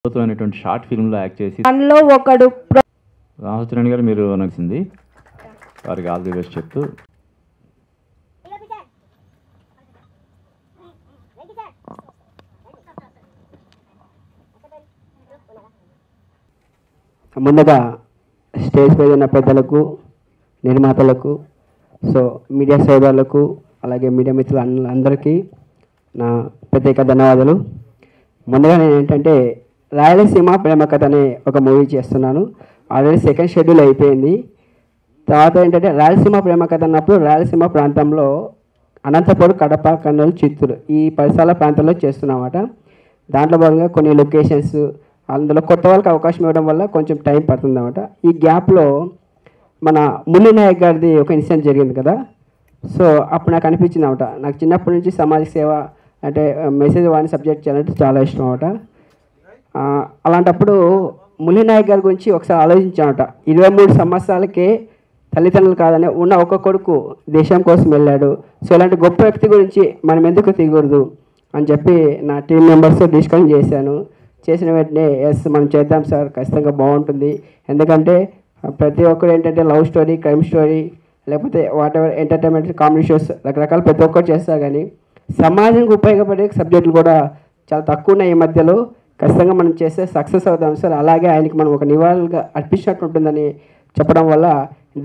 అద్భుతమైనటువంటి short ఫిల్మ్లో act చేసి అందులో ఒకడు రామచరణ్ గారు మీరు నచ్చింది వారికి ఆల్ ది బెస్ట్ చెప్తూ ముందుగా స్టేజ్ పై ఉన్న పెద్దలకు నిర్మాతలకు మీడియా సోదరులకు అలాగే మీడియా మిత్రులు అందరికీ నా ప్రత్యేక ధన్యవాదాలు. ముందుగా నేను ఏంటంటే రాయలసీమ ప్రేమ కథ అనే ఒక మూవీ చేస్తున్నాను. ఆల్రెడీ సెకండ్ షెడ్యూల్ అయిపోయింది. తర్వాత ఏంటంటే రాయలసీమ ప్రేమ కథ అన్నప్పుడు రాయలసీమ ప్రాంతంలో అనంతపురం, కడప, కర్నూలు, చిత్తూరు ఈ పరిసరాల ప్రాంతాల్లో చేస్తున్నామన్నమాట. దాంట్లో భాగంగా కొన్ని లొకేషన్స్ అందులో కొత్త వాళ్ళకి అవకాశం ఇవ్వడం వల్ల కొంచెం టైం పడుతుందన్నమాట. ఈ గ్యాప్లో మన మురళీ నాయక్ గారిది ఒక ఇన్సిడెంట్ జరిగింది కదా. సో అప్పుడు నాకు అనిపించింది అనమాట, నాకు చిన్నప్పటి నుంచి సమాజ సేవ అంటే మెసేజ్ వాడిని సబ్జెక్ట్ చేయాలంటే చాలా ఇష్టం అనమాట. అలాంటప్పుడు మురళీ నాయక్ గారి గురించి ఒకసారి ఆలోచించామట. 23 సంవత్సరాలకే తల్లిదండ్రులు కాదని ఉన్న ఒక కొడుకు దేశం కోసం వెళ్ళాడు. సో ఇలాంటి గొప్ప వ్యక్తి గురించి మనం ఎందుకు తీయకూడదు అని చెప్పి నా టీం మెంబర్స్తో డిస్కషన్ చేశాను. చేసిన వెంటనే ఎస్ మనం చేద్దాం సార్, ఖచ్చితంగా బాగుంటుంది. ఎందుకంటే ప్రతి ఒక్కరు ఏంటంటే లవ్ స్టోరీ, క్రైమ్ స్టోరీ, లేకపోతే what ever entertainment, comedy shows రకరకాల ప్రతి ఒక్కరు చేస్తారు. కానీ సమాజానికి ఉపయోగపడే సబ్జెక్టులు కూడా చాలా తక్కువ ఉన్నాయి ఈ మధ్యలో. ఖచ్చితంగా మనం చేస్తే సక్సెస్ అవుతాం సార్. అలాగే ఆయనకి మనం ఒక నివాళులుగా అర్పించినట్టు ఉంటుందని చెప్పడం వల్ల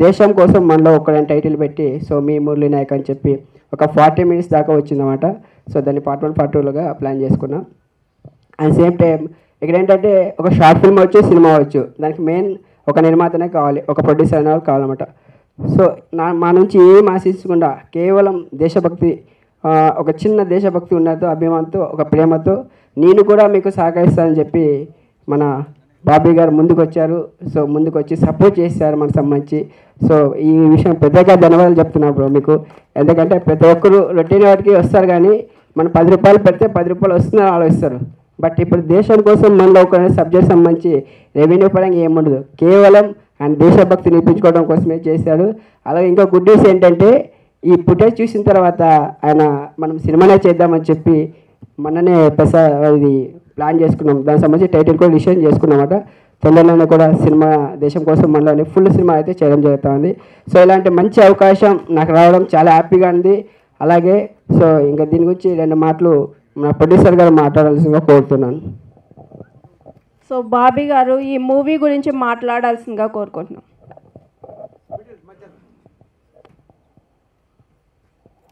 దేశం కోసం మనలో ఒకరైనా టైటిల్ పెట్టి సో మీ మురళీ నాయక్ అని చెప్పి ఒక 40 minutes దాకా వచ్చిందన్నమాట. సో దాన్ని పార్ట్ 1, పార్ట్ 2గా ప్లాన్ చేసుకున్నాం. అండ్ సేమ్ టైం ఇక్కడ ఏంటంటే ఒక షార్ట్ ఫిల్మ్ వచ్చు, సినిమా వచ్చు, దానికి మెయిన్ ఒక నిర్మాతనే కావాలి, ఒక ప్రొడ్యూసర్ అనే వాళ్ళు కావాలన్నమాట. సో మా నుంచి ఏం ఆశించకుండా కేవలం దేశభక్తి, ఒక చిన్న దేశభక్తి ఉన్నతో, అభిమానంతో, ఒక ప్రేమతో నేను కూడా మీకు సహకరిస్తానని చెప్పి మన బాబీ గారు ముందుకు వచ్చారు. సో ముందుకు వచ్చి సపోర్ట్ చేశారు మనకు సంబంధించి. సో ఈ విషయం పెద్దగా ధన్యవాదాలు చెప్తున్నా బ్రో మీకు. ఎందుకంటే ప్రతి ఒక్కరు రొటీన్ వాటికి వస్తారు, కానీ మనం 10 రూపాయలు పెడితే 10 రూపాయలు వస్తుందని ఆలోచిస్తారు. బట్ ఇప్పుడు దేశం కోసం మనలో ఒక సబ్జెక్ట్ సంబంధించి రెవెన్యూ పరంగా ఏముండదు, కేవలం ఆయన దేశభక్తి నిరూపించుకోవడం కోసమే చేశాడు. అలాగే ఇంకా గుడ్ న్యూస్ ఏంటంటే ఈ ఫుటేజ్ చూసిన తర్వాత ఆయన మనం సినిమానే చేద్దామని చెప్పి మొన్ననే ఇది ప్లాన్ చేసుకున్నాం. దానికి సంబంధించి టైటిల్ కూడా డిసిషన్ చేసుకున్నామన్నమాట. తొందరలోనే కూడా సినిమా దేశం కోసం మనలోనే ఫుల్ సినిమా అయితే చేయడం జరుగుతుంది. సో ఇలాంటి మంచి అవకాశం నాకు రావడం చాలా హ్యాపీగా ఉంది. అలాగే సో ఇంకా దీని గురించి 2 మాటలు నా ప్రొడ్యూసర్ గారు మాట్లాడాల్సిందిగా కోరుతున్నాను. సో బాబీ గారు ఈ మూవీ గురించి మాట్లాడాల్సిందిగా కోరుకుంటున్నాం.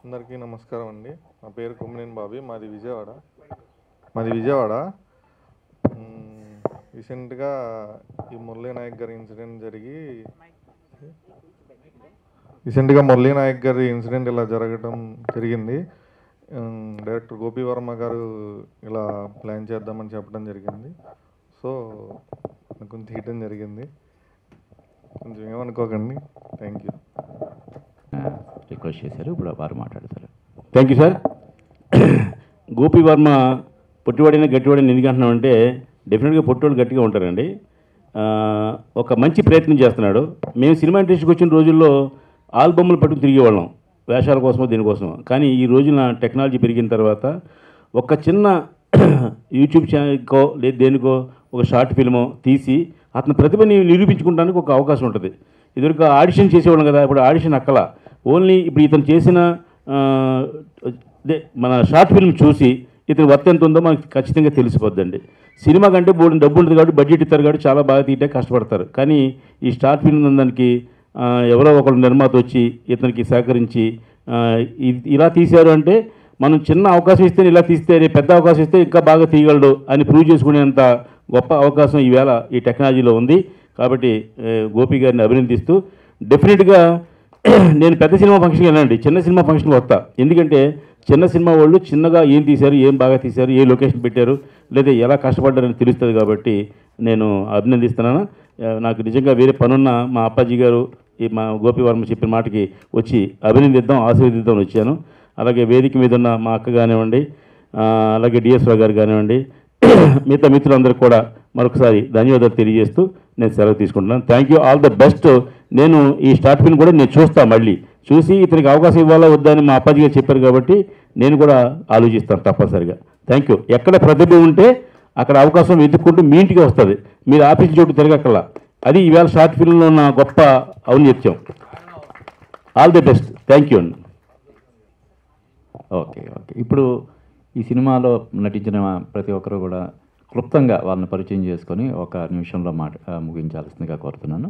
అందరికీ నమస్కారం అండి. నా పేరు కొమ్మినేని బాబీ, మాది విజయవాడ. రీసెంట్గా ఈ మురళీ నాయక్ గారి ఇన్సిడెంట్ ఇలా జరగడం జరిగింది. డైరెక్టర్ గోపి వర్మ గారు ఇలా ప్లాన్ చేద్దామని చెప్పడం జరిగింది. సో కొంచెం తీయటం జరిగింది, కొంచెం ఏమనుకోకండి. Thank you. రిక్వెస్ట్ చేశారు, ఇప్పుడు వారు మాట్లాడతారు. Thank you sir. Gopi Varma పొట్టివాడైనా గట్టివాడైనా ఎందుకు అంటున్నామంటే డెఫినెట్గా పొట్టివాడు గట్టిగా ఉంటారండి. ఒక మంచి ప్రయత్నం చేస్తున్నాడు. మేము సినిమా ఇండస్ట్రీకి వచ్చిన రోజుల్లో ఆల్బమ్లు పట్టుకుని తిరిగేవాళ్ళం వేషాల కోసమో దీనికోసమో. కానీ ఈ రోజున టెక్నాలజీ పెరిగిన తర్వాత ఒక చిన్న యూట్యూబ్ ఛానల్కో లేదు దేనికో ఒక షార్ట్ ఫిల్మో తీసి అతని ప్రతిభని నిరూపించుకోవడానికి ఒక అవకాశం ఉంటుంది. ఇదివరకు ఆడిషన్ చేసేవాళ్ళం కదా, ఇప్పుడు ఆడిషన్ అక్కల ఓన్లీ ఇప్పుడు ఇతను చేసిన మన షార్ట్ ఫిల్మ్ చూసి ఇతను వర్త్ ఎంత ఉందో మనకి ఖచ్చితంగా తెలిసిపోద్దండి. సినిమా కంటే బోర్డు డబ్బు ఉంటుంది కాబట్టి బడ్జెట్ ఇస్తారు కాబట్టి చాలా బాగా తీయటే కష్టపడతారు. కానీ ఈ షార్ట్ ఫిల్మ్ దానికి ఎవరో ఒకరు నిర్మాత వచ్చి ఇతనికి సహకరించి ఇలా తీశారు అంటే మనం చిన్న అవకాశం ఇస్తే ఇలా తీస్తే పెద్ద అవకాశం ఇస్తే ఇంకా బాగా తీయగలడు అని ప్రూవ్ చేసుకునేంత గొప్ప అవకాశం ఈవేళ ఈ టెక్నాలజీలో ఉంది. కాబట్టి గోపి గారిని అభినందిస్తూ డెఫినెట్గా నేను పెద్ద సినిమా ఫంక్షన్కి వెళ్ళండి, చిన్న సినిమా ఫంక్షన్కి వస్తా. ఎందుకంటే చిన్న సినిమా వాళ్ళు చిన్నగా ఏం తీశారు, ఏం బాగా తీశారు, ఏ లొకేషన్ పెట్టారు, లేదా ఎలా కష్టపడ్డారని తెలుస్తుంది. కాబట్టి నేను అభినందిస్తున్నాను. నాకు నిజంగా వేరే పనున్న మా అప్పాజీ గారు మా గోపి వర్మ చెప్పిన మాటకి వచ్చి అభినందిద్దాం, ఆశీర్వదిద్దాం వచ్చాను. అలాగే వేదిక మీద ఉన్న మా అక్క కానివ్వండి, అలాగే డిఎస్ఓ గారు కానివ్వండి, మిగతా మిత్రులందరికీ కూడా మరొకసారి ధన్యవాదాలు తెలియజేస్తూ నేను సెలవు తీసుకుంటున్నాను. Thank you, all the best. నేను ఈ స్టార్ట్ ఫిల్మ్ కూడా నేను చూస్తాను, మళ్ళీ చూసి ఇతనికి అవకాశం ఇవ్వాలా వద్దా అని మా అప్పాజీ గారు చెప్పారు కాబట్టి నేను కూడా ఆలోచిస్తాను తప్పనిసరిగా. Thank you. ఎక్కడ ప్రతిభ ఉంటే అక్కడ అవకాశం వెతుక్కుంటూ మీ ఇంటికి వస్తుంది, మీరు ఆఫీస్ చోటు తిరగక్కల. అది ఈవేళ షార్ట్ ఫిల్మ్లో ఉన్న గొప్ప ఔన్నత్యం. All the best. Thank you అండి. ఓకే. ఇప్పుడు ఈ సినిమాలో నటించిన ప్రతి ఒక్కరు కూడా క్లుప్తంగా వాళ్ళని పరిచయం చేసుకొని ఒక నిమిషంలో ముగించాల్సిందిగా కోరుతున్నాను.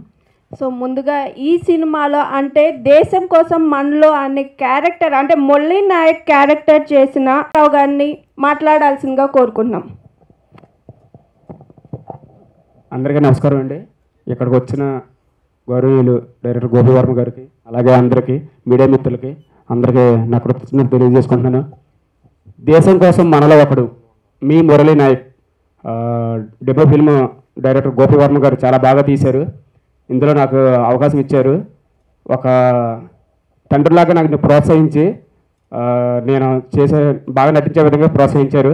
సో ముందుగా ఈ సినిమాలో అంటే దేశం కోసం మనలో అనే క్యారెక్టర్ అంటే మురళీ నాయక్ క్యారెక్టర్ చేసిన రావు గారిని మాట్లాడాల్సిందిగా కోరుకుంటున్నాం. అందరికీ నమస్కారం అండి. ఇక్కడికి వచ్చిన గౌరవనీయులు డైరెక్టర్ గోపి వర్మ గారికి, అలాగే అందరికీ మీడియా మిత్రులకి అందరికీ నా కృతజ్ఞతలు తెలియజేసుకుంటున్నాను. దేశం కోసం మనలో ఒకడు మీ Murali Nayak debut film director Gopi Varma గారు చాలా బాగా తీశారు. ఇందులో నాకు అవకాశం ఇచ్చారు. ఒక తండ్రిలాగా నాకు ప్రోత్సహించి నేను బాగా నటించే విధంగా ప్రోత్సహించారు.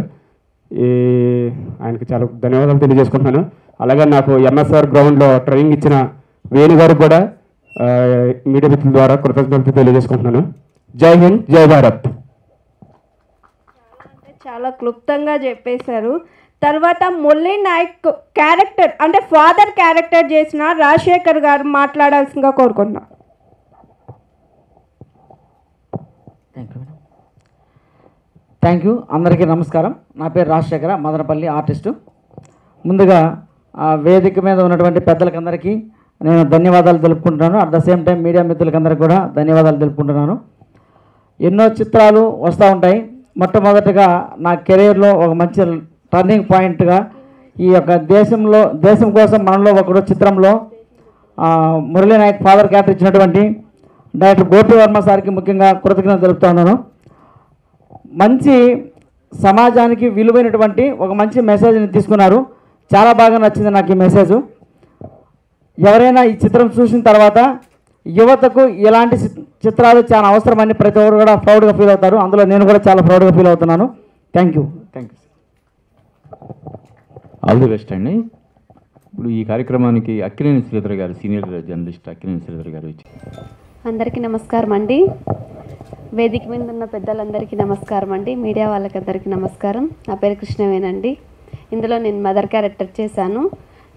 ఆయనకి చాలా ధన్యవాదాలు తెలియజేసుకుంటున్నాను. అలాగే నాకు ఎంఎస్ఆర్ గ్రౌండ్లో ట్రైనింగ్ ఇచ్చిన వేణు గారికి కూడా మీడియా మిత్రుల ద్వారా కృతజ్ఞతలు తెలియజేసుకుంటున్నాను. జై హింద్, జై భారత్. చాలా క్లుప్తంగా చెప్పేశారు. తర్వాత మురళీ నాయక్ క్యారెక్టర్ అంటే ఫాదర్ క్యారెక్టర్ చేసిన రాజశేఖర్ గారు మాట్లాడాల్సిందిగా కోరుకుంటున్నాం. Thank you. అందరికీ నమస్కారం. నా పేరు రాజశేఖర, మదనపల్లి ఆర్టిస్టు. ముందుగా వేదిక మీద ఉన్నటువంటి పెద్దలకందరికీ నేను ధన్యవాదాలు తెలుపుకుంటున్నాను. At the same time media మిత్రులకందరికీ కూడా ధన్యవాదాలు తెలుపుకుంటున్నాను. ఎన్నో చిత్రాలు వస్తూ ఉంటాయి. మొట్టమొదటిగా నా కెరీర్లో ఒక మంచి టర్నింగ్ పాయింట్గా ఈ యొక్క దేశం కోసం మనలో ఒకడు చిత్రంలో మురళీ నాయక్ ఫాదర్ క్యారెక్టర్ ఇచ్చినటువంటి డైరెక్టర్ గోపి వర్మ సార్కి ముఖ్యంగా కృతజ్ఞతలు తెలుపుతున్నాను. మంచి సమాజానికి విలువైనటువంటి ఒక మంచి మెసేజ్ని తీసుకున్నారు. చాలా బాగా నచ్చింది నాకు ఈ మెసేజ్. ఎవరైనా ఈ చిత్రం చూసిన తర్వాత యువతకు ఇలాంటి చిత్రాలు చాలా అవసరమని ప్రతి ఒక్కరు కూడా ప్రౌడ్గా ఫీల్ అవుతారు. అందులో నేను కూడా చాలా ప్రౌడ్గా ఫీల్ అవుతున్నాను. Thank you. All the best అండి. ఇప్పుడు ఈ కార్యక్రమానికి అక్కినేని శ్రీధర్ గారు, సీనియర్ జర్నలిస్ట్ అక్కినేని శ్రీధర్ గారు అందరికీ నమస్కారం అండి. వేదిక మీద ఉన్న పెద్దలందరికీ నమస్కారం అండి. మీడియా వాళ్ళకి అందరికీ నమస్కారం. నా పేరు కృష్ణవేనండి. ఇందులో నేను మదర్ క్యారెక్టర్ చేశాను.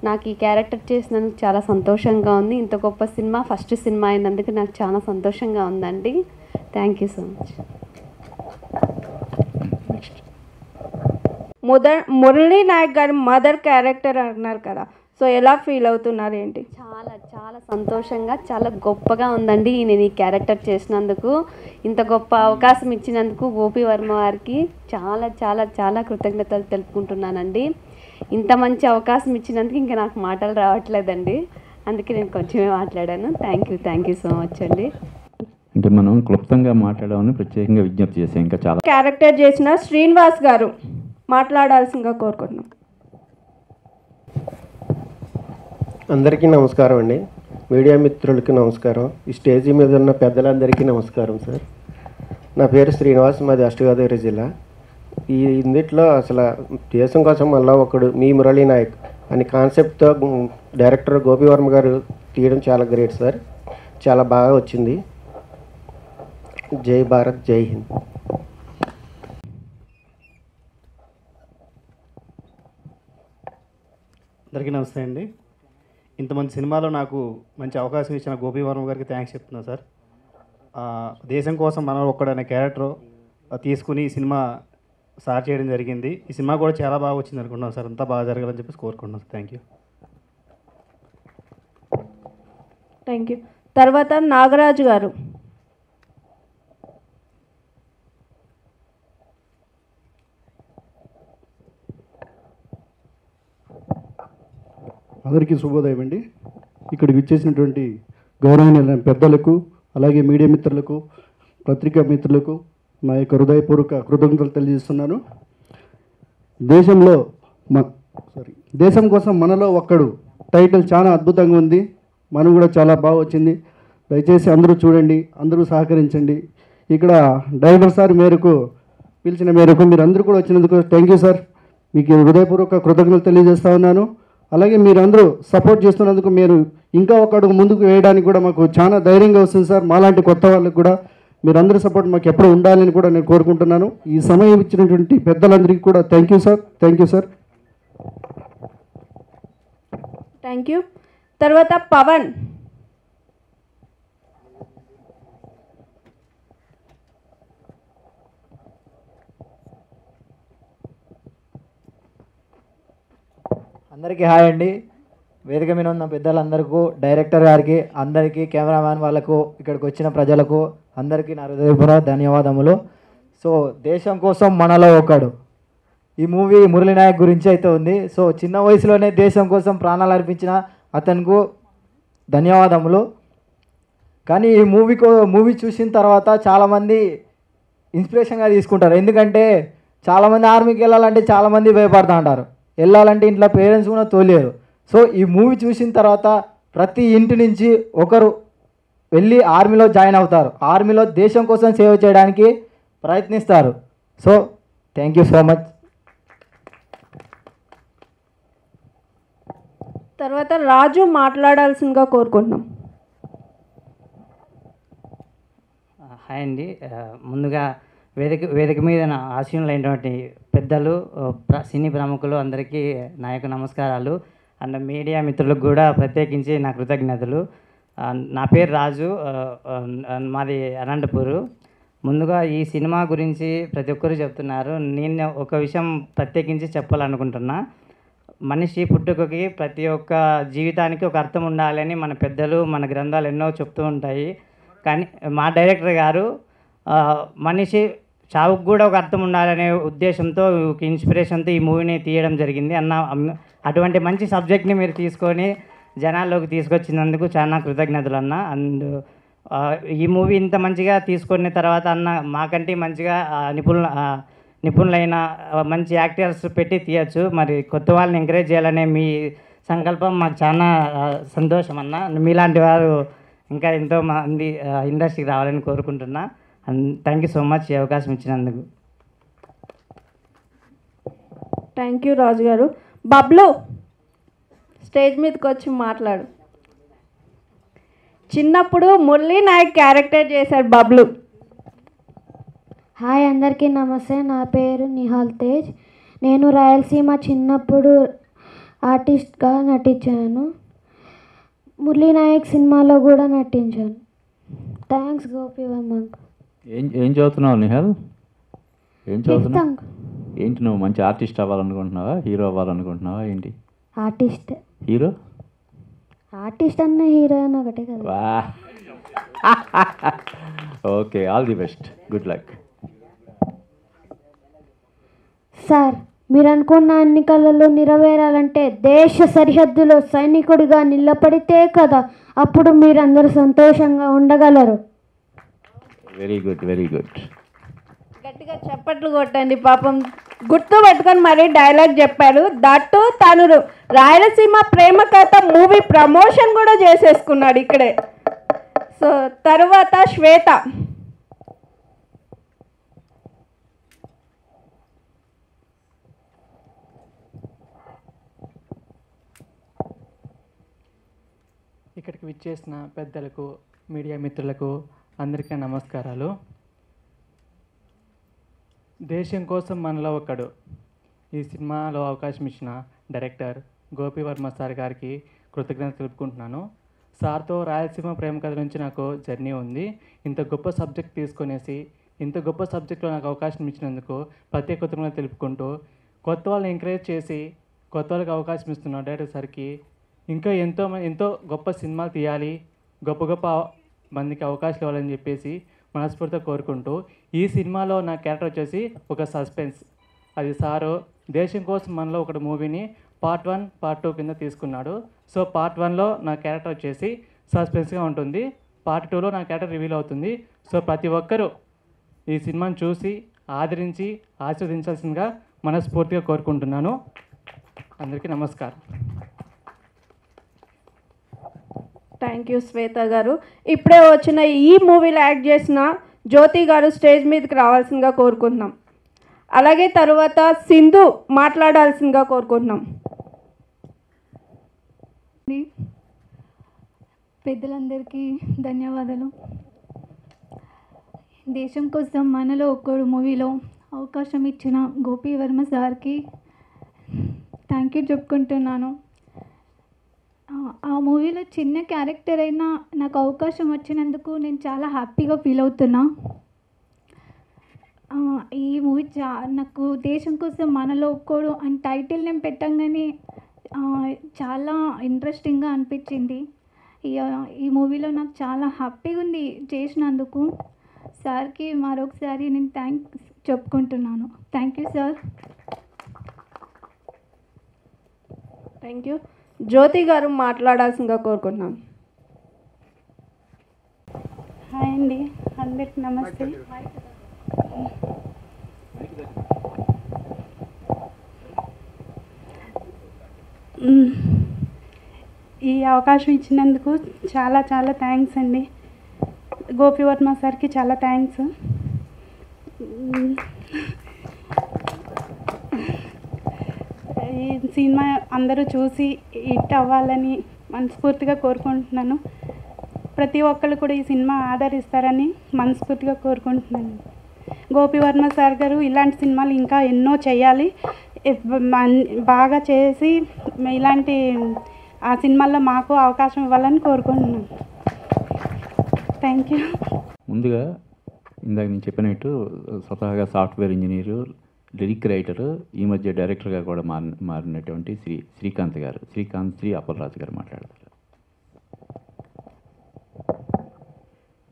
నాకు ఈ క్యారెక్టర్ చేసినందుకు చాలా సంతోషంగా ఉంది. ఇంత గొప్ప సినిమా ఫస్ట్ సినిమా అయినందుకు నాకు చాలా సంతోషంగా ఉందండి. Thank you so much. Murali Nayak గారు మదర్ క్యారెక్టర్ అన్నారు కదా, సో ఎలా ఫీల్ అవుతున్నారు ఏంటి? చాలా చాలా సంతోషంగా, చాలా గొప్పగా ఉందండి నేను ఈ క్యారెక్టర్ చేసినందుకు. ఇంత గొప్ప అవకాశం ఇచ్చినందుకు గోపి వర్మ వారికి చాలా చాలా చాలా కృతజ్ఞతలు తెలుపుకుంటున్నానండి. ఇంత మంచి అవకాశం ఇచ్చినందుకు ఇంకా నాకు మాటలు రావట్లేదండి. అందుకే నేను కొంచెమే మాట్లాడాను. థ్యాంక్ యూ సో మచ్ అండి. అంటే మనం క్లుప్తంగా మాట్లాడామని ప్రత్యేకంగా విజ్ఞప్తి చేసాం. ఇంకా చాలా క్యారెక్టర్ చేసిన శ్రీనివాస్ గారు మాట్లాడాల్సిందిగా కోరుకుంటున్నాం. అందరికీ నమస్కారం అండి. మీడియా మిత్రులకి నమస్కారం. ఈ స్టేజీ మీద ఉన్న పెద్దలందరికీ నమస్కారం సార్. నా పేరు శ్రీనివాస్, మాది అష్టగోదావరి జిల్లా. ఈ ఇందులో అసలు దేశం కోసం మళ్ళీ ఒకడు మీ మురళీ నాయక్ అనే కాన్సెప్ట్తో డైరెక్టర్ గోపి వర్మ గారు తీయడం చాలా గ్రేట్ సార్. చాలా బాగా వచ్చింది. జై భారత్, జై హింద్. అందరికీ నమస్తే అండి. ఇంత మంచి సినిమాలో నాకు మంచి అవకాశం ఇచ్చిన గోపి వర్మ గారికి థ్యాంక్స్ చెప్తున్నాను సార్. దేశం కోసం మనం ఒక్కడనే క్యారెక్టర్ తీసుకుని ఈ సినిమా స్టార్ట్ చేయడం జరిగింది. ఈ సినిమా కూడా చాలా బాగా వచ్చింది అనుకుంటున్నాను సార్. అంతా బాగా జరగాలని చెప్పేసి కోరుకుంటున్నాను. Thank you. తర్వాత నాగరాజు గారు. అందరికీ శుభోదయం అండి. ఇక్కడికి విచ్చేసినటువంటి గౌరవనీయులైన పెద్దలకు, అలాగే మీడియా మిత్రులకు, పత్రికా మిత్రులకు నా యొక్క హృదయపూర్వక కృతజ్ఞతలు తెలియజేస్తున్నాను. దేశం కోసం మనలో ఒక్కడు టైటిల్ చాలా అద్భుతంగా ఉంది. మనం కూడా చాలా బాగా వచ్చింది. దయచేసి అందరూ చూడండి, అందరూ సహకరించండి. ఇక్కడ డైరెక్టర్ సార్ పిలిచిన మేరకు మీరు అందరూ కూడా వచ్చినందుకు థ్యాంక్ యూ సార్. మీకు హృదయపూర్వక కృతజ్ఞతలు తెలియజేస్తా ఉన్నాను. అలాగే మీరు అందరూ సపోర్ట్ చేస్తున్నందుకు మీరు ఇంకా ఒక అడుగు ముందుకు వేయడానికి కూడా మాకు చాలా ధైర్యంగా వస్తుంది సార్. మాలాంటి కొత్త వాళ్ళకి కూడా మీరందరూ సపోర్ట్ మాకు ఎప్పుడు ఉండాలని కూడా నేను కోరుకుంటున్నాను. ఈ సమయం ఇచ్చినటువంటి పెద్దలందరికీ కూడా thank you sir. Thank you. తర్వాత పవన్. అందరికీ హాయ్ అండి. వేదిక మీద ఉన్న పెద్దలందరికీ, డైరెక్టర్ గారికి, అందరికీ, కెమెరామ్యాన్ వాళ్ళకు, ఇక్కడికి వచ్చిన ప్రజలకు అందరికీ నా హృదయపూర్వక ధన్యవాదములు. సో దేశం కోసం మనలో ఒకడు, ఈ మూవీ మురళీ నాయక్ గురించి అయితే ఉంది. సో చిన్న వయసులోనే దేశం కోసం ప్రాణాలు అర్పించిన అతనికి ధన్యవాదములు. కానీ ఈ మూవీ చూసిన తర్వాత చాలామంది ఇన్స్పిరేషన్గా తీసుకుంటారు. ఎందుకంటే చాలామంది ఆర్మీకి వెళ్ళాలంటే చాలామంది భయపడుతూ ఉంటారు, వెళ్ళాలంటే ఇంట్లో పేరెంట్స్ కూడా తోలేరు. సో ఈ మూవీ చూసిన తర్వాత ప్రతి ఇంటి నుంచి ఒకరు వెళ్ళి ఆర్మీలో జాయిన్ అవుతారు, ఆర్మీలో దేశం కోసం సేవ చేయడానికి ప్రయత్నిస్తారు. So thank you so much. తర్వాత రాజు మాట్లాడాల్సిందిగా కోరుకుంటున్నాం. హాయ్ అండి. ముందుగా వేదిక మీద ఆశీనులైనటువంటి పెద్దలు, సినీ ప్రముఖులు అందరికీ నా యొక్క నమస్కారాలు. అండ్ మీడియా మిత్రులకు కూడా ప్రత్యేకించి నా కృతజ్ఞతలు. నా పేరు రాజు, మాది అనంతపూరు. ముందుగా ఈ సినిమా గురించి ప్రతి ఒక్కరు చెప్తున్నారు, నేను ఒక విషయం ప్రత్యేకించి చెప్పాలనుకుంటున్నా. మనిషి పుట్టుకకి ప్రతి ఒక్క జీవితానికి ఒక అర్థం ఉండాలని మన పెద్దలు, మన గ్రంథాలు ఎన్నో చెప్తూ ఉంటాయి. కానీ మా డైరెక్టర్ గారు మనిషి చావుకు కూడా ఒక అర్థం ఉండాలనే ఉద్దేశంతో, ఒక ఇన్స్పిరేషన్తో ఈ మూవీని తీయడం జరిగింది. అటువంటి మంచి సబ్జెక్ట్ని మీరు తీసుకొని జనాల్లోకి తీసుకొచ్చినందుకు చాలా కృతజ్ఞతలు అన్న. అండ్ ఈ మూవీ ఇంత మంచిగా తీసుకున్న తర్వాత అన్న మాకంటే మంచిగా నిపుణులైన మంచి యాక్టర్స్ పెట్టి తీయచ్చు. మరి కొత్త వాళ్ళని ఎంకరేజ్ చేయాలనే మీ సంకల్పం మాకు చాలా సంతోషం అన్న. మీలాంటి వారు ఇంకా ఎంతో మంది ఇండస్ట్రీకి రావాలని కోరుకుంటున్నా. And thank you so much ఈ అవకాశం ఇచ్చినందుకు. థ్యాంక్ యూ రాజు గారు. బబ్లు, స్టేజ్ మీదకి వచ్చి మాట్లాడు. చిన్నప్పుడు మురళీ నాయక్ క్యారెక్టర్ చేశారు బబ్లు. హాయ్, అందరికీ నమస్తే. నా పేరు నిహాల్ తేజ్. నేను రాయలసీమ చిన్నప్పుడు ఆర్టిస్ట్గా నటించాను. మురళీ నాయక్ సినిమాలో కూడా నటించాను. థ్యాంక్స్ గోపివర్మ. ఏం చదువుతున్నావు నిహాల్? ఏం చదువుతున్నావు? ఫిఫ్త్. ఏంటి నువ్వు మంచి ఆర్టిస్ట్ అవ్వాలనుకుంటున్నావా, హీరో అవ్వాలనుకుంటున్నావా ఏంటి? ఆర్టిస్ట్. హీరో? ఆర్టిస్ట్ అన్న హీరో అన్న ఒకటే కదా. వా, okay, all the best, good luck. Sir, మీరు అనుకున్న అన్ని కళలు నెరవేరాలంటే దేశ సరిహద్దులో సైనికుడిగా నిలబడితే కదా అప్పుడు మీరందరూ సంతోషంగా ఉండగలరు. Very good, very good. గట్టిగా చప్పట్లు కొట్టండి. పాపం గుర్తు పెట్టుకొని మరీ డైలాగ్ చెప్పారు. దట్టు తను రాయలసీమ ప్రేమ కథ మూవీ ప్రమోషన్ కూడా చేసేసుకున్నాడు ఇక్కడే. సో తర్వాత శ్వేత. ఇక్కడికి విచ్చేసిన పెద్దలకు, మీడియా మిత్రులకు అందరికీ నమస్కారాలు. దేశం కోసం మనలో ఒకడు, ఈ సినిమాలో అవకాశం ఇచ్చిన డైరెక్టర్ గోపివర్మ సార్ గారికి కృతజ్ఞత తెలుపుకుంటున్నాను. సార్తో రాయలసీమ ప్రేమ కథ నుంచి నాకు జర్నీ ఉంది. ఇంత గొప్ప సబ్జెక్ట్ తీసుకునేసి ఇంత గొప్ప సబ్జెక్ట్లో నాకు అవకాశం ఇచ్చినందుకు ప్రత్యేక కృతజ్ఞత తెలుపుకుంటూ, కొత్త వాళ్ళని ఎంకరేజ్ చేసి కొత్త వాళ్ళకి అవకాశం ఇస్తున్న డైరెక్టర్ సార్కి ఇంకా ఎంతో గొప్ప సినిమాలు తీయాలి, గొప్ప మందికి అవకాశాలు ఇవ్వాలని చెప్పేసి మనస్ఫూర్తిగా కోరుకుంటూ, ఈ సినిమాలో నా క్యారెక్టర్ వచ్చేసి ఒక సస్పెన్స్. అది సారు దేశం కోసం మనలో ఒకటి మూవీని పార్ట్ 1, పార్ట్ 2 కింద తీసుకున్నాడు. సో పార్ట్ 1లో నా క్యారెక్టర్ వచ్చేసి సస్పెన్స్గా ఉంటుంది, పార్ట్ 2లో నా క్యారెక్టర్ రివీల్ అవుతుంది. సో ప్రతి ఒక్కరూ ఈ సినిమాని చూసి ఆదరించి ఆశీర్వదించాల్సిందిగా మనస్ఫూర్తిగా కోరుకుంటున్నాను. అందరికీ నమస్కారం. థ్యాంక్ యూ శ్వేత గారు. ఇప్పుడే వచ్చిన ఈ మూవీలో యాక్ట్ చేసిన జ్యోతి గారు స్టేజ్ మీదకి రావాల్సిందిగా కోరుకుంటున్నాం. అలాగే తర్వాత సింధు మాట్లాడాల్సిందిగా కోరుకుంటున్నాం. పెద్దలందరికీ ధన్యవాదాలు. దేశం కోసం మనలో ఒక్కడు మూవీలో అవకాశం ఇచ్చిన గోపి వర్మ సార్కి థ్యాంక్ యూ. థ్యాంక్ యూ చెప్పుకుంటున్నాను. ఆ మూవీలో చిన్న క్యారెక్టర్ అయినా నాకు అవకాశం వచ్చినందుకు నేను చాలా హ్యాపీగా ఫీల్ అవుతున్నా. ఈ మూవీ నాకు దేశం కోసం మనలో ఒక్కడు అని టైటిల్ నేను పెట్టంగానే చాలా ఇంట్రెస్టింగ్గా అనిపించింది. ఈ మూవీలో నాకు చాలా హ్యాపీగా ఉంది చేసినందుకు. సార్కి మరొకసారి నేను థ్యాంక్స్ చెప్పుకుంటున్నాను. Thank you sir. Thank you. Jyoti గారు మాట్లాడాల్సిందిగా కోరుకుంటున్నాను. హాయ్ అండి, అందరికి నమస్తే. ఈ అవకాశం ఇచ్చినందుకు చాలా చాలా థ్యాంక్స్ అండి. గోపివర్మ సార్కి చాలా థ్యాంక్స్. ఈ సినిమా అందరూ చూసి హిట్ అవ్వాలని మనస్ఫూర్తిగా కోరుకుంటున్నాను. ప్రతి ఒక్కళ్ళు కూడా ఈ సినిమా ఆదరిస్తారని మనస్ఫూర్తిగా కోరుకుంటున్నాను. గోపివర్మ సార్ గారు ఇలాంటి సినిమాలు ఇంకా ఎన్నో చేయాలి, బాగా చేసి ఇలాంటి ఆ సినిమాల్లో మాకు అవకాశం ఇవ్వాలని కోరుకుంటున్నాను. Thank you. ముందుగా ఇందాక నేను చెప్పినట్టు స్వతహాగా సాఫ్ట్వేర్ ఇంజనీరు, లిరిక్ రైటరు, ఈ మధ్య డైరెక్టర్గా కూడా మారినటువంటి శ్రీకాంత్ గారు, శ్రీ అప్పలరాజు గారు మాట్లాడతారు.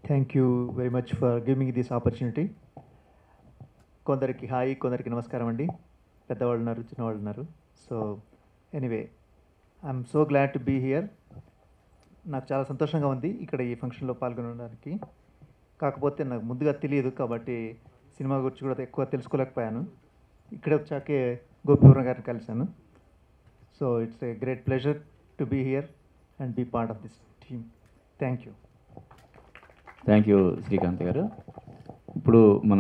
Thank you very much for giving this opportunity. కొందరికి హాయ్, కొందరికి నమస్కారం అండి. పెద్దవాళ్ళు ఉన్నారు, చిన్నవాళ్ళు ఉన్నారు. So anyway, I'm so glad to be here. నాకు చాలా సంతోషంగా ఉంది ఇక్కడ ఈ ఫంక్షన్లో పాల్గొనడానికి. కాకపోతే నాకు ముందుగా తెలియదు కాబట్టి సినిమా గురించి కూడా ఎక్కువ తెలుసుకోలేకపోయాను. ఇక్కడ వచ్చాకే గోపివర్మ గారిని కలిశాను. So it's a great pleasure to be here and be part of this team. Thank you. Thank you Srikanth garu. ఇప్పుడు మన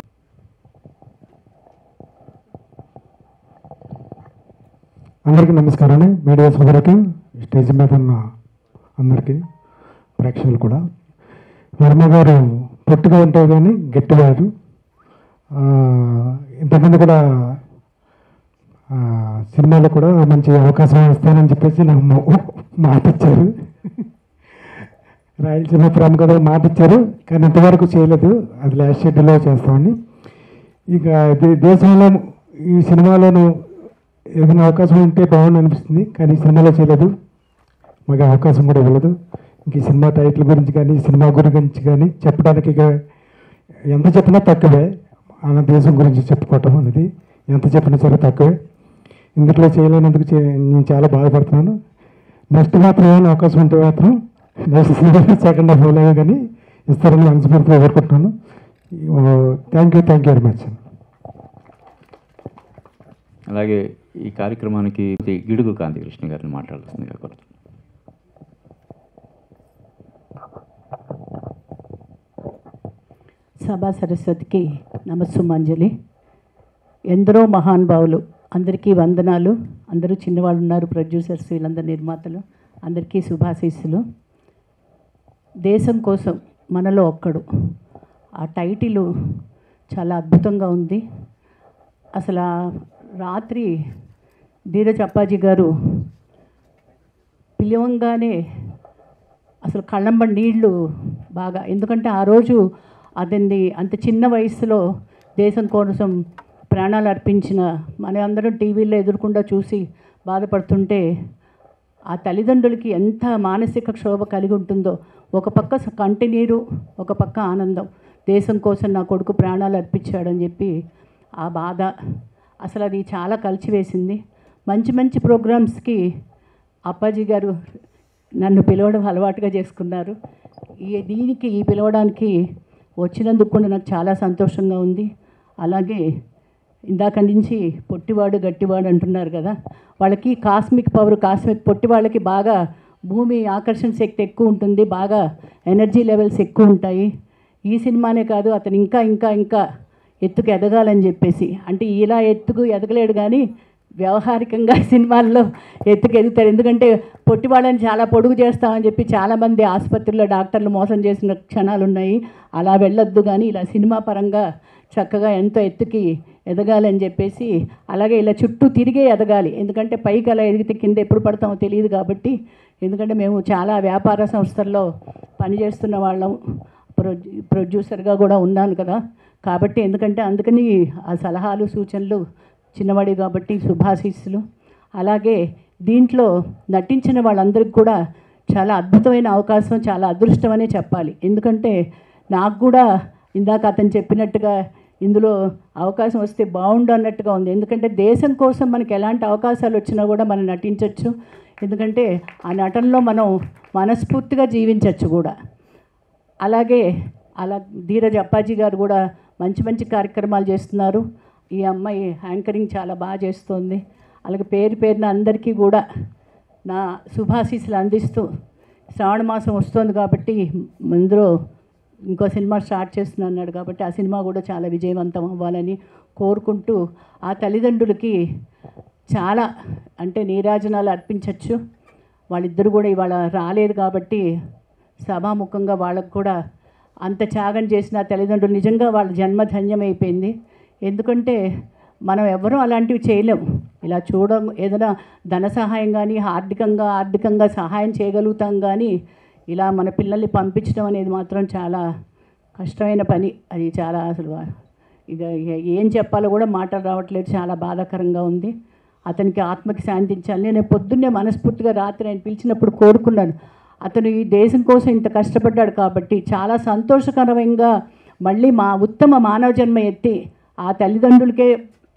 అందరికీ నమస్కారం అండి. మీడియా సోదరులకి, స్టేజ్ మీద ఉన్న అందరికీ, ప్రేక్షకులు కూడా. వర్మ గారు పొట్టుగా ఉంటే కానీ గట్టివారు. ఇంతకుముందు కూడా సినిమాలో కూడా మంచి అవకాశం ఇస్తానని చెప్పేసి నాకు మాట ఇచ్చారు. రాయలసీమ ప్రేమ కథ మాట ఇచ్చారు, కానీ ఇంతవరకు చేయలేదు. అది లాస్ట్ షెడ్యూల్లో చేస్తామండి. ఇక దేశంలో ఈ సినిమాలోనూ ఏదైనా అవకాశం ఉంటే బాగుంది అనిపిస్తుంది, కానీ ఈ సినిమాలో చేయలేదు. మాకు అవకాశం కూడా ఇవ్వలేదు. ఇంక ఈ సినిమా టైటిల్ గురించి కానీ సినిమా గురించి కానీ చెప్పడానికి ఇక ఎంత చెప్పినా తక్కువే. మన దేశం గురించి చెప్పుకోవటం అనేది ఎంత చెప్పినా సరే తక్కువే. ఇందులో చేయలేనందుకు నేను చాలా బాధపడుతున్నాను. నెక్స్ట్ మాత్రం ఏమైనా అవకాశం ఉంటే మాత్రం నెక్స్ట్ సినిమా సెకండ్ హాఫ్ అవ్వలేము కానీ ఇస్తారని మనస్ఫూర్తిగా కోరుకుంటున్నాను. Thank you very much. అలాగే ఈ కార్యక్రమానికి గిడుగు కాంతికృష్ణ గారిని మాట్లాడాల్సిందిగా కోరుతున్నాను. సభా సరస్వతికి నమస్సుమాంజలి. ఎందరో మహానుభావులు, అందరికీ వందనాలు. అందరూ చిన్నవాళ్ళు ఉన్నారు, ప్రొడ్యూసర్స్, వీళ్ళందరూ నిర్మాతలు, అందరికీ శుభాశీస్సులు. దేశం కోసం మనలో ఒక్కడు, ఆ టైటిల్ చాలా అద్భుతంగా ఉంది. అసలు రాత్రి ధీరజ్ అప్పాజీ గారు పిలవంగానే అసలు కళ్ళంబ నీళ్ళు బాగా, ఎందుకంటే ఆ రోజు అతన్ని అంత చిన్న వయసులో దేశం కోసం ప్రాణాలు అర్పించిన మన అందరం టీవీలో ఎదుర్కొండా చూసి బాధపడుతుంటే ఆ తల్లిదండ్రులకి ఎంత మానసిక క్షోభ కలిగి ఉంటుందో. ఒక పక్క కంటి నీరు, ఒక పక్క ఆనందం. దేశం కోసం నా కొడుకు ప్రాణాలు అర్పించాడని చెప్పి ఆ బాధ అసలు అది చాలా కలిసివేసింది. మంచి మంచి ప్రోగ్రామ్స్కి అప్పాజీ గారు నన్ను పిలవడం అలవాటుగా చేసుకున్నారు. దీనికి పిలవడానికి వచ్చినందుకు కూడా నాకు చాలా సంతోషంగా ఉంది. అలాగే ఇందాక నుంచి పొట్టివాడు గట్టివాడు అంటున్నారు కదా, వాళ్ళకి కాస్మిక్ పవర్, పొట్టి వాళ్ళకి బాగా భూమి ఆకర్షణ శక్తి ఎక్కువ ఉంటుంది, బాగా ఎనర్జీ లెవెల్స్ ఎక్కువ ఉంటాయి. ఈ సినిమానే కాదు, అతను ఇంకా ఇంకా ఇంకా ఎత్తుకు ఎదగాలని చెప్పేసి, అంటే ఇలా ఎత్తుకు ఎదగలేడు కానీ వ్యవహారికంగా సినిమాల్లో ఎత్తుకు ఎదుగుతారు. ఎందుకంటే పొట్టి వాళ్ళని చాలా పొడుగు చేస్తామని చెప్పి చాలామంది ఆసుపత్రుల్లో డాక్టర్లు మోసం చేసిన క్షణాలు ఉన్నాయి. అలా వెళ్ళొద్దు, కానీ ఇలా సినిమా పరంగా చక్కగా ఎంతో ఎత్తుకి ఎదగాలి అని చెప్పేసి, అలాగే ఇలా చుట్టూ తిరిగే ఎదగాలి. ఎందుకంటే పైకి అలా ఎదిగితే కింద ఎప్పుడు పడతామో తెలియదు కాబట్టి, ఎందుకంటే మేము చాలా వ్యాపార సంస్థల్లో పనిచేస్తున్న వాళ్ళం, ప్రొడ్యూసర్గా కూడా ఉన్నాను కదా, కాబట్టి ఎందుకంటే అందుకని ఆ సలహాలు సూచనలు చిన్నవాడి కాబట్టి శుభాశీస్సులు. అలాగే దీంట్లో నటించిన వాళ్ళందరికీ కూడా చాలా అద్భుతమైన అవకాశం, చాలా అదృష్టమనే చెప్పాలి. ఎందుకంటే నాకు కూడా ఇందాక అతను చెప్పినట్టుగా ఇందులో అవకాశం వస్తే బాగుండు అన్నట్టుగా ఉంది. ఎందుకంటే దేశం కోసం మనకి ఎలాంటి అవకాశాలు వచ్చినా కూడా మనం నటించవచ్చు. ఎందుకంటే ఆ నటనలో మనం మనస్ఫూర్తిగా జీవించవచ్చు కూడా. అలాగే ధీరజ్ అప్పాజీ గారు కూడా మంచి మంచి కార్యక్రమాలు చేస్తున్నారు. ఈ అమ్మాయి యాంకరింగ్ చాలా బాగా చేస్తుంది. అలాగే పేరు పేరున అందరికీ కూడా నా శుభాశీస్సులు అందిస్తూ, శ్రావణ మాసం వస్తుంది కాబట్టి అందులో ఇంకో సినిమా స్టార్ట్ చేస్తున్నాడు కాబట్టి ఆ సినిమా కూడా చాలా విజయవంతం అవ్వాలని కోరుకుంటూ, ఆ తల్లిదండ్రులకి చాలా అంటే నీరాజనాలు అర్పించవచ్చు. వాళ్ళిద్దరు కూడా ఇవాళ రాలేదు కాబట్టి సభాముఖంగా వాళ్ళకు కూడా అంత త్యాగం చేసిన తల్లిదండ్రులు నిజంగా వాళ్ళ జన్మ ధన్యమైపోయింది. ఎందుకంటే మనం ఎవరూ అలాంటివి చేయలేము. ఇలా ఏదైనా ధన సహాయం కానీ ఆర్థికంగా సహాయం చేయగలుగుతాం, కానీ ఇలా మన పిల్లల్ని పంపించడం అనేది మాత్రం చాలా కష్టమైన పని. అది చాలా అసలు ఇక ఏం చెప్పాలో కూడా మాటలు రావట్లేదు, చాలా బాధాకరంగా ఉంది. అతనికి ఆత్మకి శాంతించాలి. నేను పొద్దున్నే మనస్ఫూర్తిగా రాత్రి ఆయన పిలిచినప్పుడు కోరుకున్నాను, అతను ఈ దేశం కోసం ఇంత కష్టపడ్డాడు కాబట్టి చాలా సంతోషకరంగా మళ్ళీ ఉత్తమ మానవ జన్మ ఎత్తి ఆ తల్లిదండ్రులకే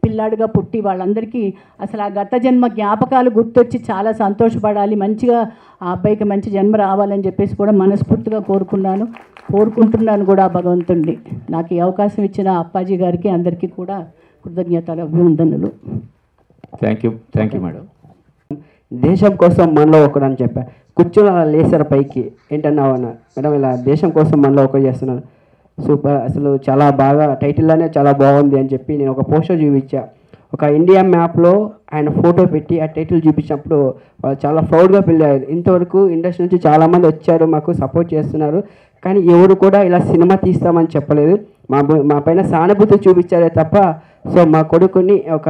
పిల్లాడిగా పుట్టి వాళ్ళందరికీ అసలు ఆ గత జన్మ జ్ఞాపకాలు గుర్తొచ్చి చాలా సంతోషపడాలి, మంచిగా ఆ అబ్బాయికి మంచి జన్మ రావాలని చెప్పేసి కూడా మనస్ఫూర్తిగా కోరుకుంటున్నాను కూడా భగవంతుడిని. నాకు ఈ అవకాశం ఇచ్చిన అప్పాజీ గారికి అందరికీ కూడా కృతజ్ఞతలు, అభివందనలు. Thank you madam. దేశం కోసం మనలో ఒకడు అని చెప్పా, కూర్చొని అలా లేసారు పైకి. ఏంటన్నా మేడం ఇలా దేశం కోసం మనలో ఒకటి చేస్తున్నాను, సూపర్, అసలు చాలా బాగా టైటిల్లోనే చాలా బాగుంది అని చెప్పి నేను ఒక పోస్టర్ చూపించా. ఒక ఇండియా మ్యాప్లో ఆయన ఫోటో పెట్టి ఆ టైటిల్ చూపించినప్పుడు వాళ్ళు చాలా ప్రౌడ్గా ఫీల్ అయ్యారు. ఇంతవరకు ఇండస్ట్రీ నుంచి చాలామంది వచ్చారు, మాకు సపోర్ట్ చేస్తున్నారు, కానీ ఎవరు కూడా ఇలా సినిమా తీస్తామని చెప్పలేదు. మా పైన సానుభూతి చూపించారే తప్ప, సో మా కొడుకుని ఒక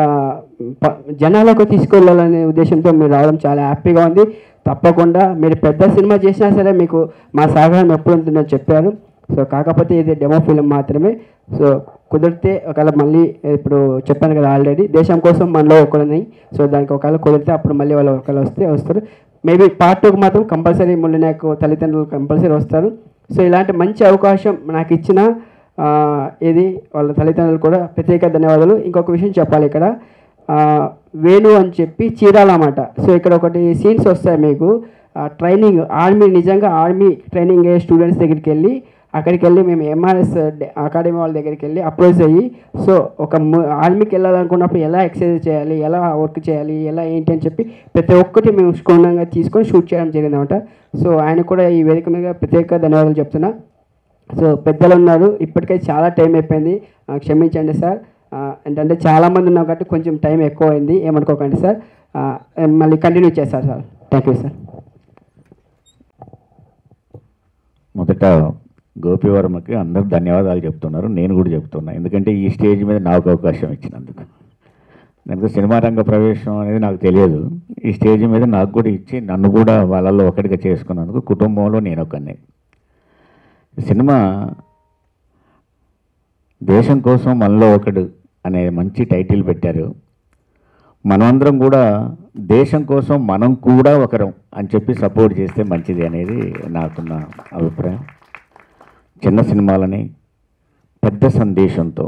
జనాలకు తీసుకెళ్ళాలనే ఉద్దేశంతో మీరు రావడం చాలా హ్యాపీగా ఉంది. తప్పకుండా మీరు పెద్ద సినిమా చేసినా సరే మీకు మా సహకారం ఎప్పుడు ఉంటుందని చెప్పారు. సో కాకపోతే ఇది డెమో ఫిలిం మాత్రమే. సో కుదిరితే ఒకవేళ మళ్ళీ ఇప్పుడు చెప్పాను కదా ఆల్రెడీ, దేశం కోసం మనలో ఒకరిని, సో దానికి ఒకవేళ కుదిరితే అప్పుడు మళ్ళీ వాళ్ళు ఒకవేళ వస్తారు. మేబీ పార్ట్ 2కి మాత్రం కంపల్సరీ ముళ్ళనాయకు తల్లిదండ్రులు కంపల్సరీ వస్తారు. సో ఇలాంటి మంచి అవకాశం నాకు ఇచ్చిన ఇది వాళ్ళ తల్లిదండ్రులు కూడా ప్రత్యేక ధన్యవాదాలు. ఇంకొక విషయం చెప్పాలి, ఇక్కడ వేణు అని చెప్పి చీరాల అన్నమాట. సో ఇక్కడ ఒకటి సీన్స్ వస్తాయి మీకు, ట్రైనింగ్ నిజంగా ఆర్మీ ట్రైనింగ్ అయ్యే స్టూడెంట్స్ దగ్గరికి వెళ్ళి అక్కడికి వెళ్ళి మేము ఎంఆర్ఎస్ అకాడమీ వాళ్ళ దగ్గరికి వెళ్ళి అప్రోచ్ అయ్యి, సో ఒక ఆర్మీకి వెళ్ళాలనుకున్నప్పుడు ఎలా ఎక్సర్సైజ్ చేయాలి, ఎలా వర్క్ చేయాలి, ఎలా ఏంటి అని చెప్పి ప్రతి ఒక్కటి మేము క్షుణ్ణంగా తీసుకొని షూట్ చేయడం జరిగింది అనమాట. సో ఆయన కూడా ఈ వేదిక మీద ప్రత్యేక ధన్యవాదాలు చెప్తున్నా. సో పెద్దలు ఉన్నారు, ఇప్పటికే చాలా టైం అయిపోయింది, క్షమించండి సార్. ఏంటంటే చాలామంది ఉన్నాం కాబట్టి కొంచెం టైం ఎక్కువ అయింది, ఏమనుకోకండి సార్. మళ్ళీ కంటిన్యూ చేస్తారు సార్. Thank you sir. మొదట గోపివర్మకి అందరూ ధన్యవాదాలు చెప్తున్నారు, నేను కూడా చెప్తున్నా. ఎందుకంటే ఈ స్టేజ్ మీద నాకు అవకాశం ఇచ్చినందుకు. నాకు సినిమా రంగ ప్రవేశం అనేది నాకు తెలియదు, ఈ స్టేజ్ మీద నాకు కూడా ఇచ్చి నన్ను కూడా వాళ్ళల్లో ఒకటిగా చేసుకున్నందుకు కుటుంబంలో నేను ఒకనే. సినిమా దేశం కోసం మనలో ఒకడు అనే మంచి టైటిల్ పెట్టారు. మనమందరం కూడా దేశం కోసం మనం కూడా ఒకరం అని చెప్పి సపోర్ట్ చేస్తే మంచిది అనేది నాకున్న అభిప్రాయం. చిన్న సినిమాలని పెద్ద సందేశంతో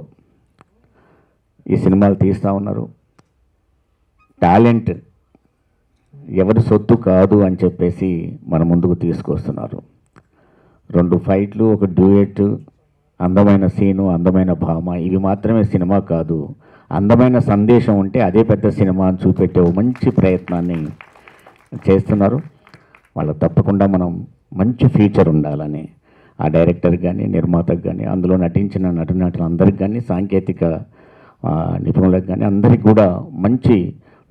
ఈ సినిమాలు తీస్తూ ఉన్నారు. టాలెంట్ ఎవరి సొత్తు కాదు అని చెప్పేసి మన ముందుకు తీసుకొస్తున్నారు. 2 ఫైట్లు, ఒక డ్యూయెట్, అందమైన సీను, అందమైన భామ, ఇవి మాత్రమే సినిమా కాదు. అందమైన సందేశం ఉంటే అదే పెద్ద సినిమా అని చూపెట్టే ఒక మంచి ప్రయత్నాన్ని చేస్తున్నారు. వాళ్ళకు తప్పకుండా మనం మంచి ఫ్యూచర్ ఉండాలని ఆ డైరెక్టర్కి కానీ, నిర్మాతకు కానీ, అందులో నటించిన నటులందరికీ కానీ, సాంకేతిక నిపుణులకు కానీ అందరికీ కూడా మంచి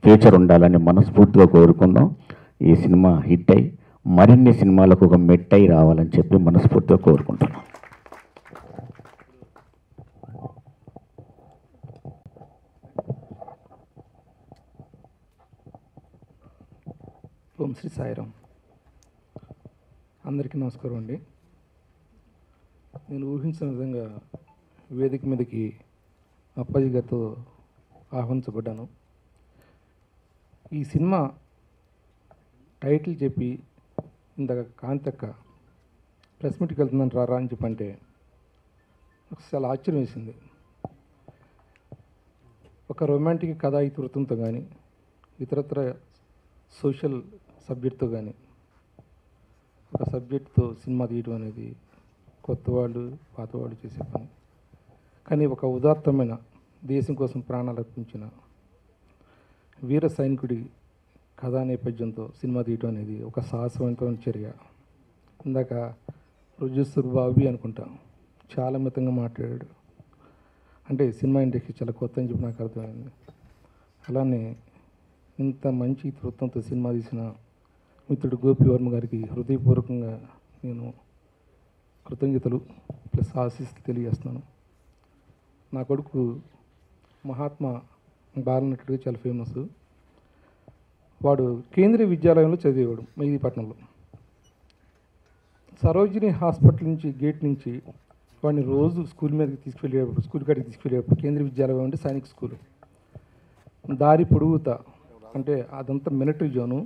ఫ్యూచర్ ఉండాలని మనస్ఫూర్తిగా కోరుకుందాం. ఈ సినిమా హిట్ అయ్యి మరిన్ని సినిమాలకు ఒక మెట్టై రావాలని చెప్పి మనస్ఫూర్తిగా కోరుకుంటున్నాం. ఓం శ్రీ సాయిరామ్. అందరికీ నమస్కారం అండి. నేను ఊహించిన విధంగా వేదిక మీదకి అప్పాజీ గారితో ఆహ్వానించబడ్డాను. ఈ సినిమా టైటిల్ చెప్పి ఇందాక కాంతక్క ప్రెస్ మీట్కి వెళ్తుందని రారా అని చెప్పంటే నాకు చాలా ఆశ్చర్యం వేసింది. ఒక రొమాంటిక్ కథా ఇతివృత్తంతో కానీ ఇతరత్ర సోషల్ సబ్జెక్ట్తో కానీ ఒక సబ్జెక్ట్తో సినిమా తీయడం అనేది కొత్త వాళ్ళు పాత వాళ్ళు చేసే పని. కానీ ఒక ఉదాత్తమైన దేశం కోసం ప్రాణాలు అర్పించిన వీర సైనికుడి కథా నేపథ్యంతో సినిమా తీయడం అనేది ఒక సాహసవంతమైన చర్య. ఇందాక ప్రొడ్యూసర్ బాబీ అనుకుంటా చాలా మితంగా మాట్లాడాడు. అంటే సినిమా ఇండస్ట్రీ చాలా కొత్త అని చెప్పి నాకు అర్థమైంది. అలానే ఇంత మంచి వృత్తంతో సినిమా తీసిన మిత్రుడు గోపి వర్మ గారికి హృదయపూర్వకంగా నేను కృతజ్ఞతలు ప్లస్ ఆశీస్సులు తెలియజేస్తున్నాను. నా కొడుకు మహాత్మా బాలనటుడిగా చాలా ఫేమస్. వాడు కేంద్రీయ విద్యాలయంలో చదివేవాడు మెహదీపట్నంలో. సరోజిని హాస్పిటల్ నుంచి గేట్ నుంచి వాడిని రోజు స్కూల్ మీదకి తీసుకెళ్ళేటప్పుడు స్కూల్ కాడికి తీసుకెళ్ళేటప్పుడు కేంద్రీయ విద్యాలయం అంటే సైనిక్ స్కూలు దారి పొడుగుతా, అంటే అదంతా మిలిటరీ జోను,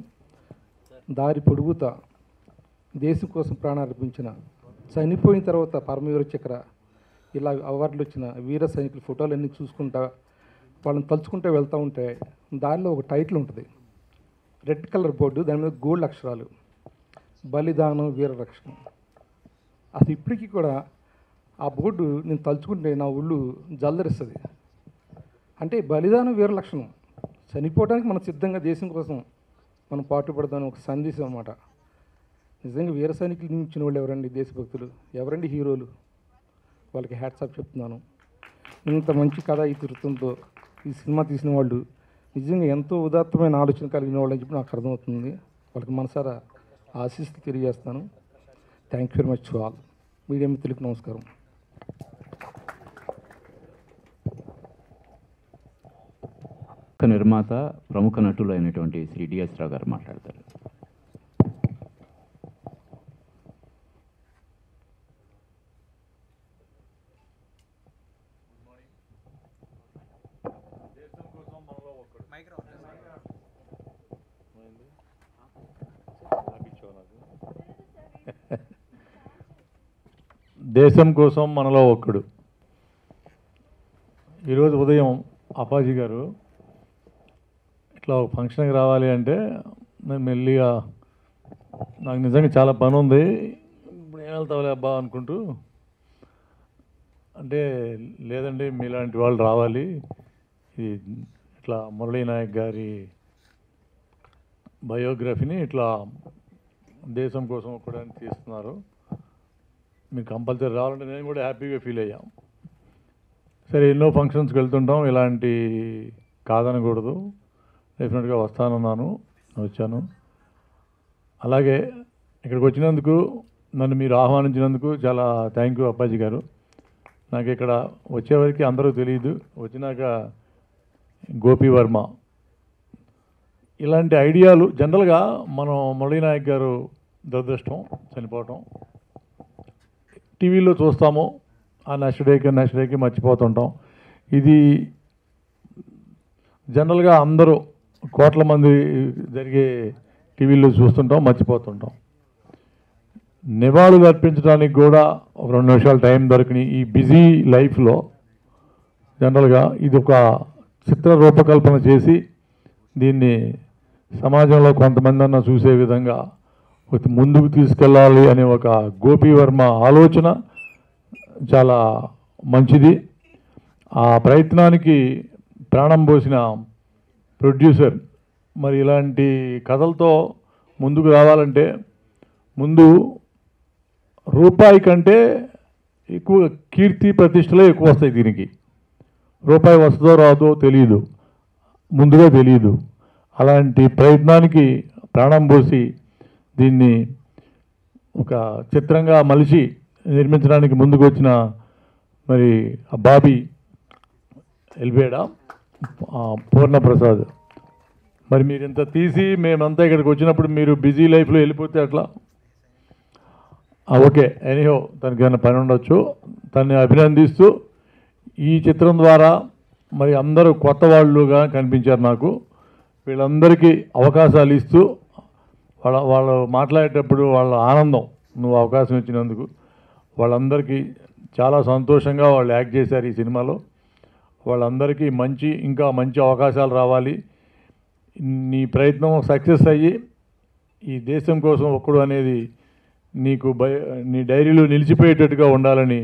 దారి పొడుగుతా దేశం కోసం ప్రాణాలు అర్పించిన చనిపోయిన తర్వాత పరమవీర చక్ర ఇలా అవార్డులు వచ్చిన వీర సైనికుల ఫోటోలన్నీ చూసుకుంటా వాళ్ళని తలుచుకుంటూ వెళ్తూ ఉంటే దానిలో ఒక టైటిల్ ఉంటుంది, రెడ్ కలర్ బోర్డు, దాని మీద గోల్డ్ అక్షరాలు, బలిదానం వీర రక్షణ. అసలు ఇప్పటికీ కూడా ఆ బోర్డు నేను తలుచుకుంటే నా ఒళ్ళు జల్దరిస్తుంది. అంటే బలిదానం వీర లక్షణం, చనిపోవడానికి మనం సిద్ధంగా దేశం కోసం మనం పాటుపడదాని ఒక సందేశం అన్నమాట. నిజంగా వీర సైనికులు నియమించిన వాళ్ళు ఎవరండి దేశభక్తులు, ఎవరండి హీరోలు, వాళ్ళకి హ్యాట్సాప్ చెప్తున్నాను. ఇంత మంచి కథ ఇతివృత్తంతో ఈ సినిమా తీసిన వాళ్ళు నిజంగా ఎంతో ఉదాత్తమైన ఆలోచన కలిగిన వాళ్ళు అని చెప్పి నాకు అర్థమవుతుంది. వాళ్ళకి మనసారా ఆశీస్సులు తెలియజేస్తాను. Thank you very much to all. Media మిత్రులకు నమస్కారం. నిర్మాత ప్రముఖ నటులు అయినటువంటి శ్రీ డిఎస్ రావు గారు మాట్లాడతారు. దేశం కోసం మనలో ఒక్కడు. ఈరోజు ఉదయం అప్పాజీ గారు ఇట్లా ఒక ఫంక్షన్కి రావాలి అంటే నేను మెల్లిగా నాకు నిజంగా చాలా పని ఉంది, ఇప్పుడు ఏం వెళ్తావులే అబ్బా అనుకుంటూ, అంటే లేదండి మీలాంటి వాళ్ళు రావాలి, ఇది ఇట్లా మురళీ నాయక్ గారి బయోగ్రఫీని ఇట్లా దేశం కోసం కూడా తీస్తున్నారు, మీరు కంపల్సరీ రావాలంటే నేను కూడా హ్యాపీగా ఫీల్ అయ్యాం. సరే ఎన్నో ఫంక్షన్స్కి వెళ్తుంటాం, ఇలాంటి కాదనకూడదు, డెఫినెట్గా వస్తానన్నాను, వచ్చాను. అలాగే ఇక్కడికి వచ్చినందుకు నన్ను మీరు ఆహ్వానించినందుకు చాలా థ్యాంక్ యూ అప్పాజీ గారు. నాకు ఇక్కడ వచ్చేవరకు అందరూ తెలియదు, వచ్చినాక గోపి వర్మ ఇలాంటి ఐడియాలు జనరల్గా మనం మురళీ నాయక్ గారు దురదృష్టం చనిపోవటం టీవీలో చూస్తాము, ఆ నెక్స్ట్ డేకి మర్చిపోతుంటాం. ఇది జనరల్గా అందరూ కోట్ల మంది జరిగే టీవీలో చూస్తుంటాం, మర్చిపోతుంటాం. నివాళులు అర్పించడానికి కూడా ఒక 2 నిమిషాలు టైం దొరికినాయి ఈ బిజీ లైఫ్లో. జనరల్గా ఇది ఒక చిత్ర రూపకల్పన చేసి దీన్ని సమాజంలో కొంతమంది అన్న చూసే విధంగా ముందుకు తీసుకెళ్ళాలి అనే ఒక గోపి వర్మ ఆలోచన చాలా మంచిది. ఆ ప్రయత్నానికి ప్రాణం పోసిన ప్రొడ్యూసర్ మరి ఇలాంటి కథలతో ముందుకు రావాలంటే ముందు రూపాయి కంటే ఎక్కువ కీర్తి ప్రతిష్టలే ఎక్కువ వస్తాయి. దీనికి రూపాయి వస్తుందో రాదో తెలియదు, ముందుగా తెలియదు. అలాంటి ప్రయత్నానికి ప్రాణం పోసి దీన్ని ఒక చిత్రంగా మలిచి నిర్మించడానికి ముందుకు వచ్చిన మరి బాబీ ఎల్బేడా, పూర్ణప్రసాద్ మరి మీరు ఇంత తీసి మేమంతా ఇక్కడికి వచ్చినప్పుడు మీరు బిజీ లైఫ్లో వెళ్ళిపోతే అట్లా ఓకే ఎనీహో తనకి ఏమైనా పని ఉండొచ్చు. తనని అభినందిస్తూ ఈ చిత్రం ద్వారా మరి అందరూ కొత్త వాళ్ళుగా కనిపించారు నాకు. వీళ్ళందరికీ అవకాశాలు ఇస్తూ వాళ్ళు మాట్లాడేటప్పుడు వాళ్ళ ఆనందం, నువ్వు అవకాశం ఇచ్చినందుకు వాళ్ళందరికీ చాలా సంతోషంగా వాళ్ళు యాక్ట్ చేశారు ఈ సినిమాలో. వాళ్ళందరికీ ఇంకా మంచి అవకాశాలు రావాలి. నీ ప్రయత్నం సక్సెస్ అయ్యి ఈ దేశం కోసం ఒక్కడు అనేది నీ డైరీలో నిలిచిపోయేటట్టుగా ఉండాలని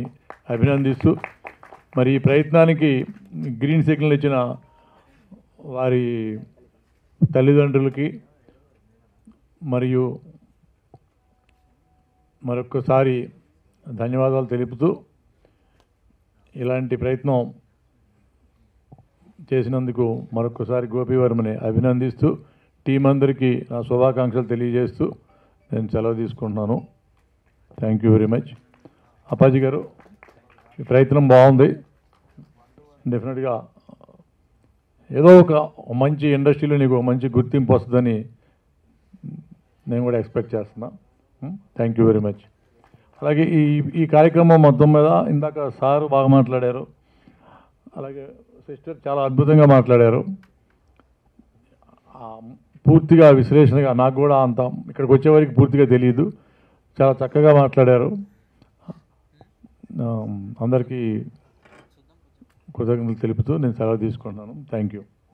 అభినందిస్తూ, మరి ఈ ప్రయత్నానికి గ్రీన్ సిగ్నల్ ఇచ్చిన వారి తల్లిదండ్రులకి మరియు మరొక్కసారి ధన్యవాదాలు తెలుపుతూ, ఇలాంటి ప్రయత్నం చేసినందుకు మరొకసారి గోపీవర్మని అభినందిస్తూ, టీం అందరికీ నా శుభాకాంక్షలు తెలియజేస్తూ నేను సెలవు తీసుకుంటున్నాను. Thank you very much. Appaji గారు, ఈ ప్రయత్నం బాగుంది. డెఫినెట్గా ఏదో ఒక మంచి ఇండస్ట్రీలో నీకు మంచి గుర్తింపు వస్తుందని నేను కూడా ఎక్స్పెక్ట్ చేస్తున్నా. Thank you very much. అలాగే ఈ కార్యక్రమం మొత్తం మీద ఇందాక సార్ బాగా మాట్లాడారు, అలాగే సిస్టర్ చాలా అద్భుతంగా మాట్లాడారు. పూర్తిగా విశ్లేషణగా నాకు కూడా అంత ఇక్కడికి వచ్చేవరకు పూర్తిగా తెలియదు, చాలా చక్కగా మాట్లాడారు. అందరికీ కృతజ్ఞతలు తెలుపుతూ నేను సెలవు తీసుకుంటున్నాను. Thank you.